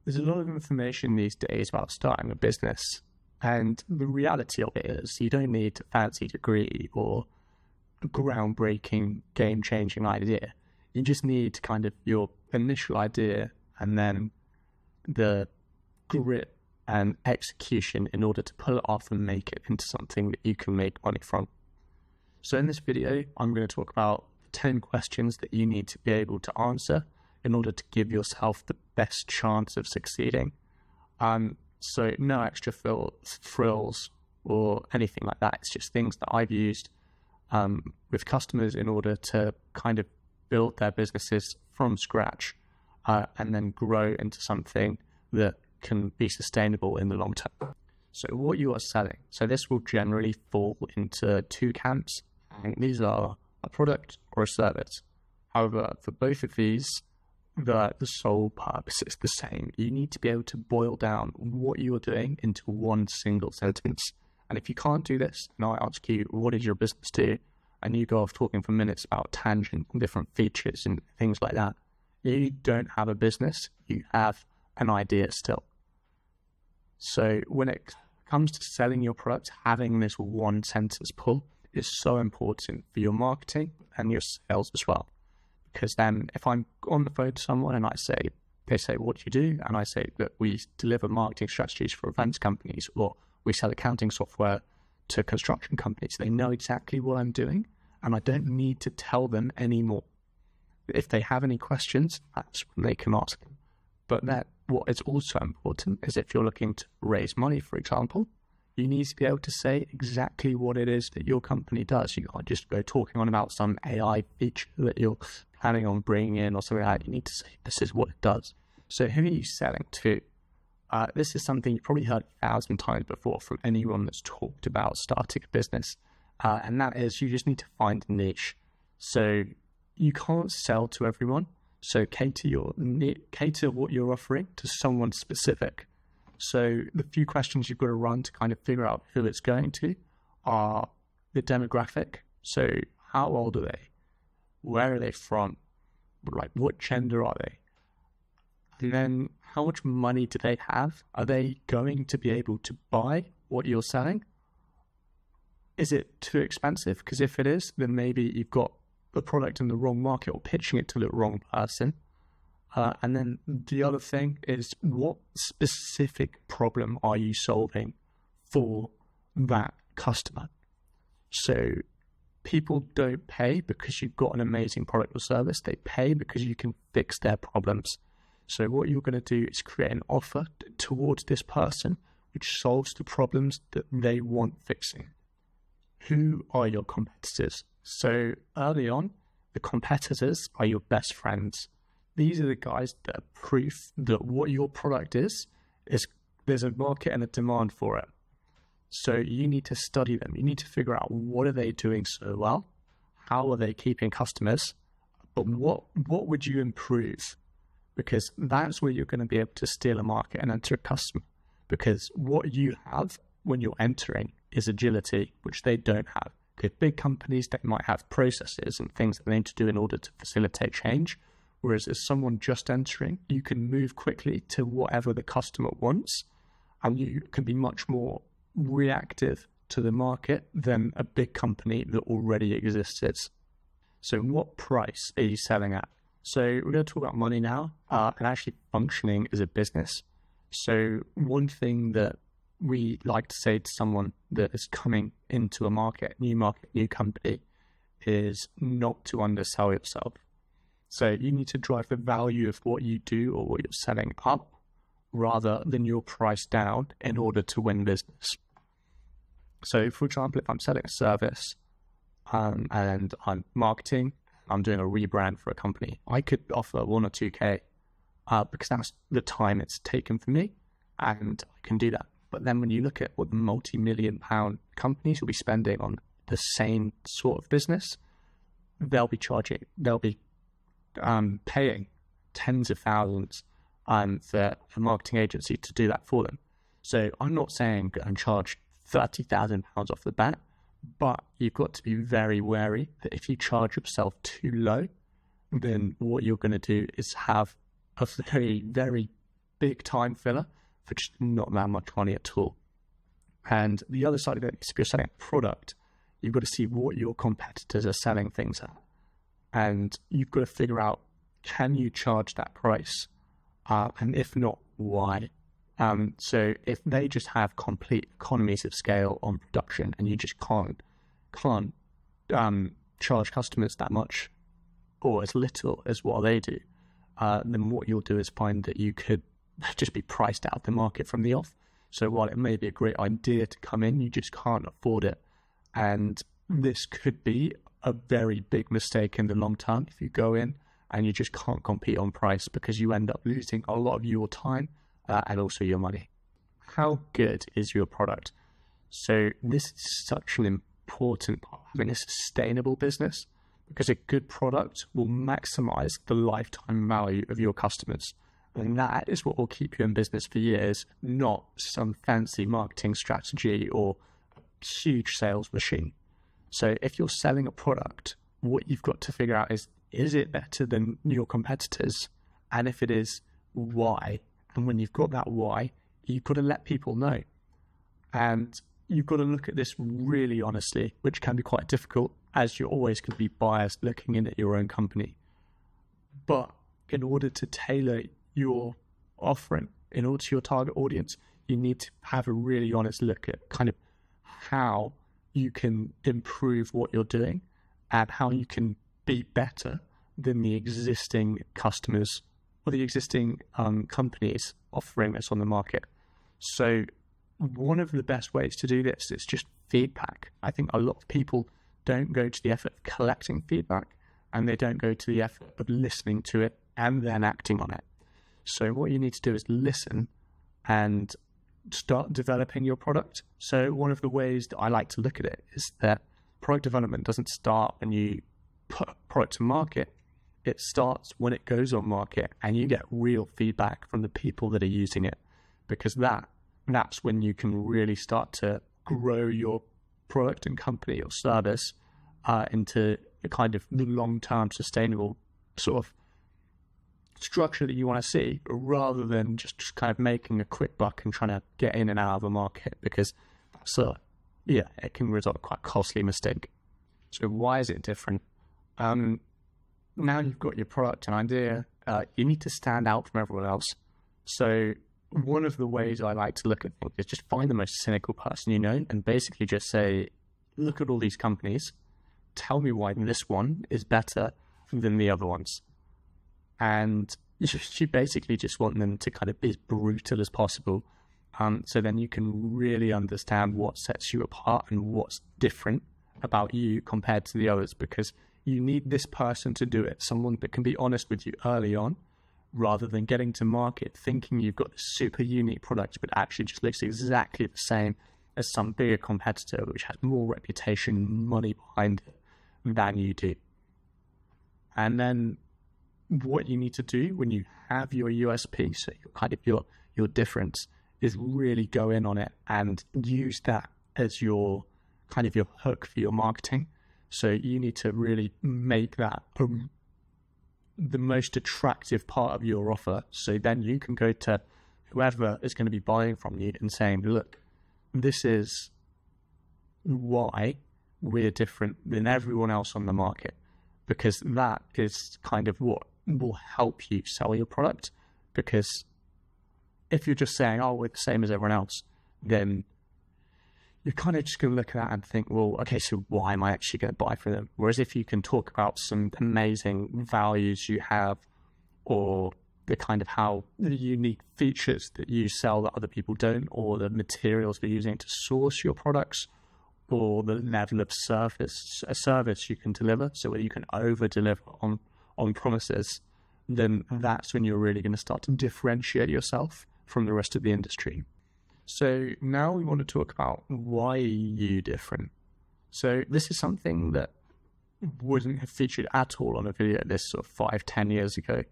there's a lot of information these days about starting a business, and the reality of it is you don't need a fancy degree or a groundbreaking, game-changing idea. You just need kind of your initial idea and then the grit and execution in order to pull it off and make it into something that you can make money from. So in this video, I'm going to talk about 10 questions that you need to be able to answer in order to give yourself the best chance of succeeding. So no extra frills or anything like that. It's just things that I've used with customers in order to kind of build their businesses from scratch and then grow into something that can be sustainable in the long term. So what you are selling. So this will generally fall into two camps. And these are a product or a service. However, for both of these, the sole purpose is the same. You need to be able to boil down what you're doing into one single sentence. And if you can't do this, and I ask you, what does your business do? And you go off talking for minutes about tangent and different features and things like that. You don't have a business, you have an idea still. So when it comes to selling your product, having this one sentence pull is so important for your marketing and your sales as well. Because then if I'm on the phone to someone and they say, what do you do? And I say that we deliver marketing strategies for events companies, or we sell accounting software to construction companies. They know exactly what I'm doing, and I don't need to tell them anymore. If they have any questions, that's when they can ask them. But what is also important is if you're looking to raise money, for example, you need to be able to say exactly what it is that your company does. You can't just go talking on about some AI feature that you're planning on bringing in or something like that. You need to say, this is what it does. So who are you selling to? This is something you've probably heard 1,000 times before from anyone that's talked about starting a business. And that is, you just need to find a niche. So you can't sell to everyone. So cater what you're offering to someone specific. So the few questions you've got to run to kind of figure out who it's going to are the demographic. So how old are they? Where are they from? Like, what gender are they? And then how much money do they have? Are they going to be able to buy what you're selling? Is it too expensive? Because if it is, then maybe you've got the product in the wrong market or pitching it to the wrong person. And then the other thing is, what specific problem are you solving for that customer? So people don't pay because you've got an amazing product or service. They pay because you can fix their problems. So what you're going to do is create an offer towards this person which solves the problems that they want fixing. Who are your competitors? So early on, the competitors are your best friends. These are the guys that are proof that what your product is there's a market and a demand for it. So you need to study them. You need to figure out, what are they doing so well? How are they keeping customers? But what would you improve? Because that's where you're going to be able to steal a market and enter a customer. Because what you have when you're entering is agility, which they don't have. Okay, big companies, they might have processes and things that they need to do in order to facilitate change. Whereas as someone just entering, you can move quickly to whatever the customer wants, and you can be much more reactive to the market than a big company that already existed. So what price are you selling at? So we're going to talk about money now, and actually functioning as a business. So one thing that we like to say to someone that is coming into a market, new company, is not to undersell yourself. So you need to drive the value of what you do or what you're selling up rather than your price down in order to win business. So for example, if I'm selling a service and I'm marketing, I'm doing a rebrand for a company, I could offer 1 or 2K because that's the time it's taken for me, and I can do that. But then when you look at what the multi-million pound companies will be spending on the same sort of business, they'll be paying tens of thousands for a marketing agency to do that for them. So I'm not saying go and charge £30,000 off the bat, but you've got to be very wary that if you charge yourself too low, then what you're going to do is have a very, very big time filler for just not that much money at all. And the other side of it is if you're selling a product, you've got to see what your competitors are selling things at. And you've got to figure out, can you charge that price? And if not, why? So if they just have complete economies of scale on production and you just can't charge customers that much or as little as what they do, then what you'll do is find that you could just be priced out of the market from the off. So while it may be a great idea to come in, you just can't afford it. And this could be a very big mistake in the long term if you go in and you just can't compete on price, because you end up losing a lot of your time and also your money. How good is your product? So this is such an important part of having a sustainable business, because a good product will maximize the lifetime value of your customers. And that is what will keep you in business for years, not some fancy marketing strategy or huge sales machine. So if you're selling a product, what you've got to figure out is it better than your competitors? And if it is, why? And when you've got that why, you've got to let people know. And you've got to look at this really honestly, which can be quite difficult, as you're always going to be biased looking in at your own company. But in order to tailor your offering in order to your target audience, you need to have a really honest look at kind of how you can improve what you're doing and how you can be better than the existing customers or the existing companies offering this on the market. So one of the best ways to do this is just feedback. I think a lot of people don't go to the effort of collecting feedback, and they don't go to the effort of listening to it and then acting on it. So what you need to do is listen and start developing your product. So one of the ways that I like to look at it is that product development doesn't start when you put a product to market. It starts when it goes on market and you get real feedback from the people that are using it, because that's when you can really start to grow your product and company or service into a kind of long-term sustainable sort of structure that you want to see, rather than just kind of making a quick buck and trying to get in and out of a market, because it can result in quite a costly mistake. So why is it different? Now you've got your product and idea, you need to stand out from everyone else. So one of the ways I like to look at things is just find the most cynical person you know and basically just say, look at all these companies, tell me why this one is better than the other ones. And you basically just want them to kind of be as brutal as possible. So then you can really understand what sets you apart and what's different about you compared to the others, because you need this person to do it, someone that can be honest with you early on, rather than getting to market thinking you've got a super unique product, but actually just looks exactly the same as some bigger competitor, which has more reputation, money behind it than you do. And then what you need to do when you have your USP, so your kind of your difference, is really go in on it and use that as your kind of your hook for your marketing. So you need to really make that the most attractive part of your offer. So then you can go to whoever is going to be buying from you and saying, look, this is why we're different than everyone else on the market, because that is kind of what will help you sell your product. Because if you're just saying, oh, we're the same as everyone else, then you're kind of just going to look at that and think, well, okay, so why am I actually going to buy from them? Whereas if you can talk about some amazing values you have, or the kind of how the unique features that you sell that other people don't, or the materials they're using to source your products, or the level of service you can deliver, so whether you can over-deliver on promises, then that's when you're really going to start to differentiate yourself from the rest of the industry. So now we want to talk about why you different. So this is something that wouldn't have featured at all on a video this sort of 5-10 years ago.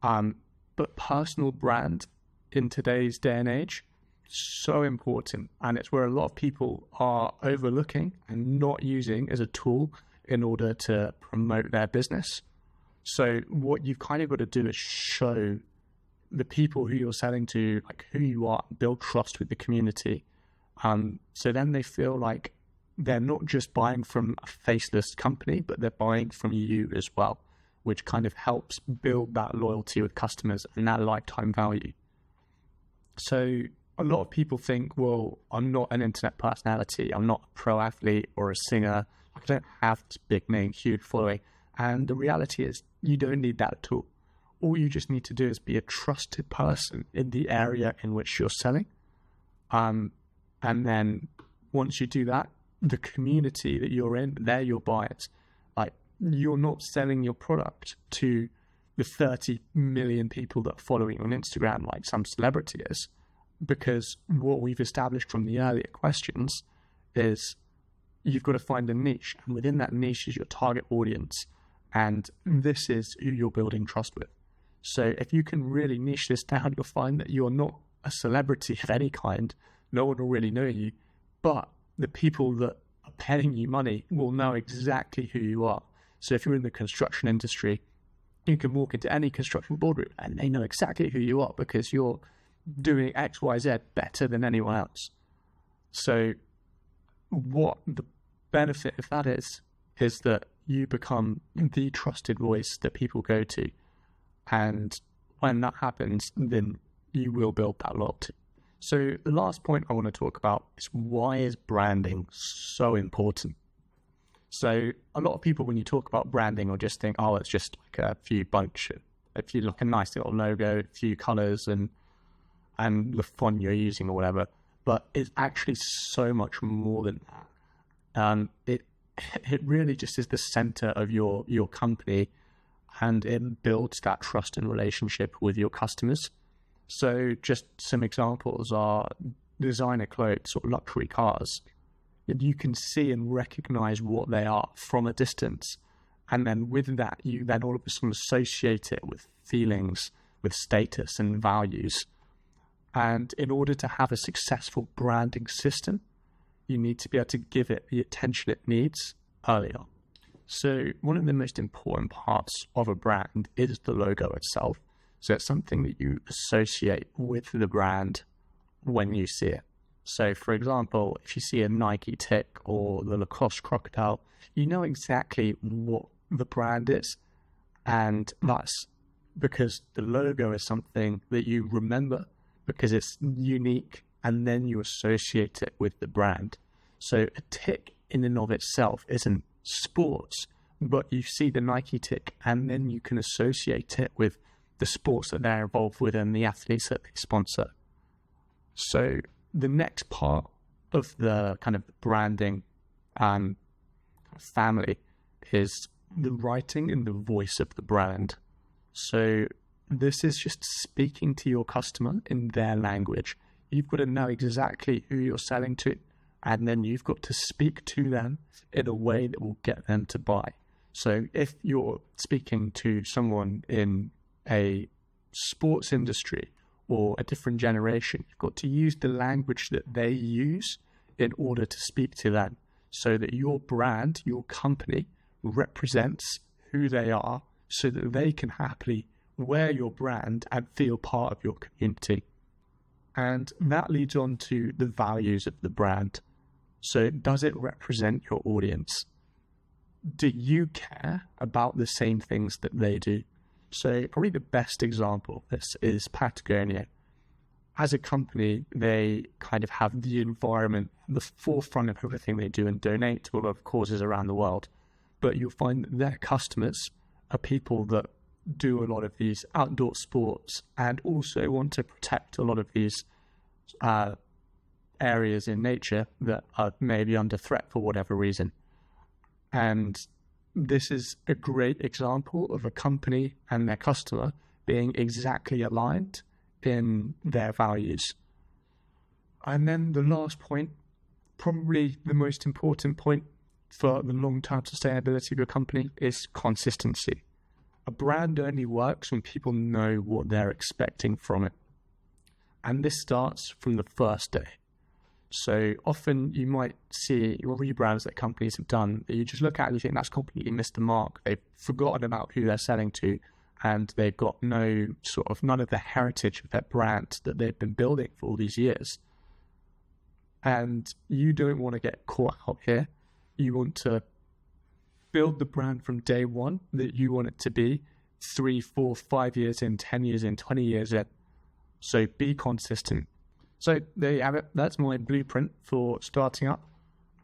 But personal brand in today's day and age, so important, and it's where a lot of people are overlooking and not using as a tool in order to promote their business. So what you've kind of got to do is show the people who you're selling to, like who you are, build trust with the community. So then they feel like they're not just buying from a faceless company, but they're buying from you as well, which kind of helps build that loyalty with customers and that lifetime value. So a lot of people think, well, I'm not an internet personality. I'm not a pro athlete or a singer. I don't have this big name, huge following. And the reality is you don't need that at all. All you just need to do is be a trusted person in the area in which you're selling. And then once you do that, the community that you're in, they're your buyers. Like, you're not selling your product to the 30 million people that are following you on Instagram like some celebrity is, because what we've established from the earlier questions is you've got to find a niche, and within that niche is your target audience, and this is who you're building trust with. So if you can really niche this down, you'll find that you're not a celebrity of any kind. No one will really know you, but the people that are paying you money will know exactly who you are. So if you're in the construction industry, you can walk into any construction boardroom and they know exactly who you are because you're doing X, Y, Z better than anyone else. So what the benefit of that is that you become the trusted voice that people go to. And when that happens, then you will build that loyalty. So the last point I want to talk about is, why is branding so important? So a lot of people, when you talk about branding, will just think, oh, it's just like a few like a nice little logo, a few colors and the font you're using or whatever. But it's actually so much more than that. It really just is the center of your company, and it builds that trust and relationship with your customers. So just some examples are designer clothes or luxury cars. You can see and recognize what they are from a distance. And then with that, you then all of a sudden associate it with feelings, with status and values. And in order to have a successful branding system, you need to be able to give it the attention it needs early on. So one of the most important parts of a brand is the logo itself. So it's something that you associate with the brand when you see it. So for example, if you see a Nike tick or the Lacoste crocodile, you know exactly what the brand is. And that's because the logo is something that you remember because it's unique, and then you associate it with the brand. So a tick in and of itself isn't sports, but you see the Nike tick and then you can associate it with the sports that they're involved with and the athletes that they sponsor. So the next part of the kind of branding family is the writing and the voice of the brand. So this is just speaking to your customer in their language. You've got to know exactly who you're selling to, and then you've got to speak to them in a way that will get them to buy. So if you're speaking to someone in a sports industry or a different generation, you've got to use the language that they use in order to speak to them, so that your brand, your company, represents who they are, so that they can happily wear your brand and feel part of your community. And that leads on to the values of the brand. So does it represent your audience? Do you care about the same things that they do? So probably the best example of this is Patagonia. As a company, they kind of have the environment at the forefront of everything they do and donate to a lot of causes around the world. But you'll find that their customers are people that do a lot of these outdoor sports and also want to protect a lot of these areas in nature that are maybe under threat for whatever reason. And this is a great example of a company and their customer being exactly aligned in their values. And then the last point, probably the most important point for the long-term sustainability of your company, is consistency. A brand only works when people know what they're expecting from it. And this starts from the first day. So often you might see rebrands that companies have done that you just look at and you think that's completely missed the mark. They've forgotten about who they're selling to, and they've got none of the heritage of their brand that they've been building for all these years. And you don't want to get caught out here. You want to build the brand from day one that you want it to be 3, 4, 5 years in, 10 years in, 20 years in. So be consistent. So there you have it. That's my blueprint for starting up.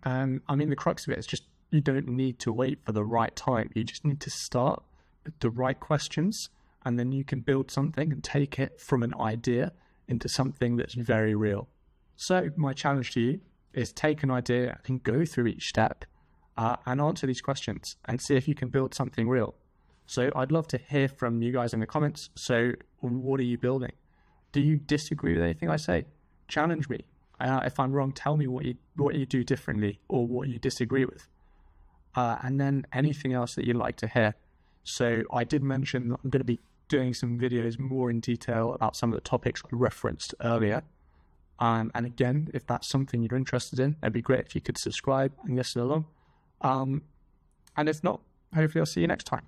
And I mean, the crux of it is just you don't need to wait for the right time. You just need to start with the right questions, and then you can build something and take it from an idea into something that's very real. So my challenge to you is take an idea and go through each step and answer these questions and see if you can build something real. So I'd love to hear from you guys in the comments. So what are you building? Do you disagree with anything I say? Challenge me. If I'm wrong, tell me what you do differently or what you disagree with. And then anything else that you'd like to hear. So I did mention that I'm going to be doing some videos more in detail about some of the topics I referenced earlier. And again, if that's something you're interested in, it'd be great if you could subscribe and listen along. And if not, hopefully I'll see you next time.